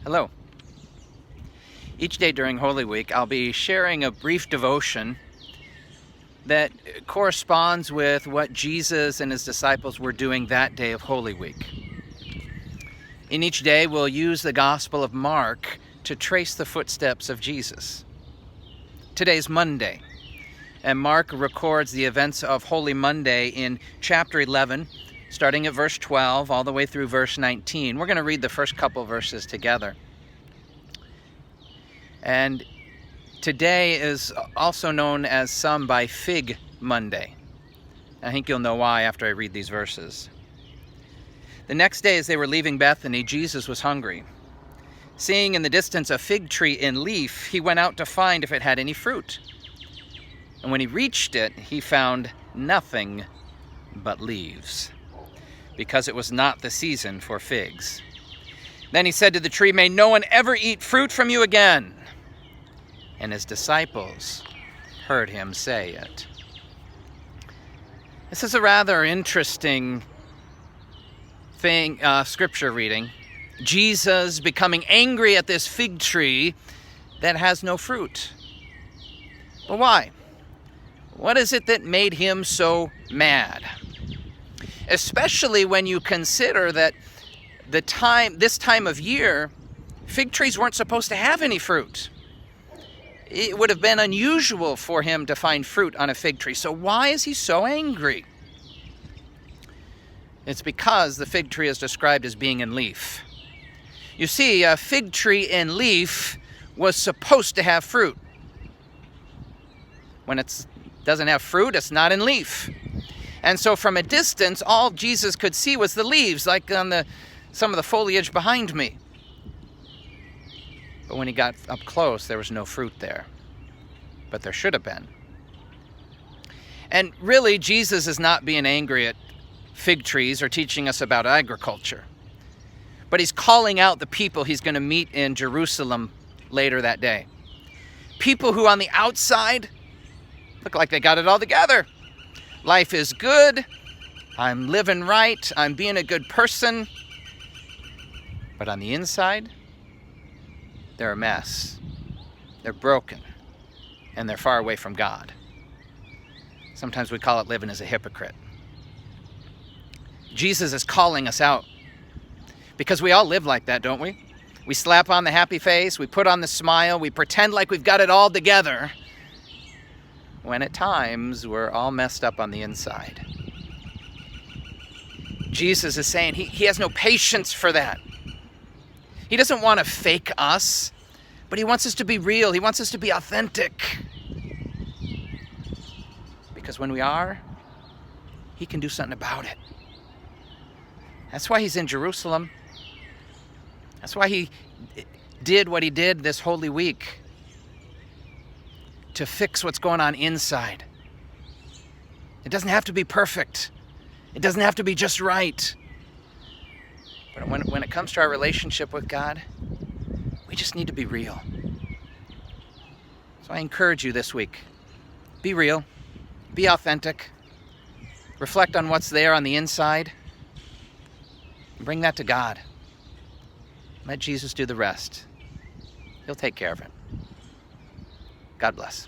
Hello. Each day during Holy Week, I'll be sharing a brief devotion that corresponds with what Jesus and his disciples were doing that day of Holy Week. In each day, we'll use the Gospel of Mark to trace the footsteps of Jesus. Today's Monday, and Mark records the events of Holy Monday in chapter 11, starting at verse 12 all the way through verse 19. We're going to read the first couple verses together. And today is also known as some by Fig Monday. I think you'll know why after I read these verses. The next day, as they were leaving Bethany, Jesus was hungry. Seeing in the distance a fig tree in leaf, he went out to find if it had any fruit. And when he reached it, he found nothing but leaves, because it was not the season for figs. Then he said to the tree, "May no one ever eat fruit from you again." And his disciples heard him say it. This is a rather interesting scripture reading. Jesus becoming angry at this fig tree that has no fruit. But why? What is it that made him so mad? Especially when you consider that this time of year, fig trees weren't supposed to have any fruit. It would have been unusual for him to find fruit on a fig tree. So why is he so angry? It's because the fig tree is described as being in leaf. You see, a fig tree in leaf was supposed to have fruit. When it doesn't have fruit, it's not in leaf. And so from a distance, all Jesus could see was the leaves, like on some of the foliage behind me. But when he got up close, there was no fruit there. But there should have been. And really, Jesus is not being angry at fig trees or teaching us about agriculture. But he's calling out the people he's going to meet in Jerusalem later that day. People who on the outside look like they got it all together. Life is good. I'm living right. I'm being a good person. But on the inside, they're a mess. They're broken. And they're far away from God. Sometimes we call it living as a hypocrite. Jesus is calling us out. Because we all live like that, don't we? We slap on the happy face. We put on the smile. We pretend like we've got it all together. When at times, we're all messed up on the inside. Jesus is saying he has no patience for that. He doesn't want to fake us, but he wants us to be real. He wants us to be authentic. Because when we are, he can do something about it. That's why he's in Jerusalem. That's why he did what he did this Holy Week. To fix what's going on inside. It doesn't have to be perfect. It doesn't have to be just right. But when it comes to our relationship with God, we just need to be real. So I encourage you this week. Be real. Be authentic. Reflect on what's there on the inside. And bring that to God. Let Jesus do the rest. He'll take care of it. God bless.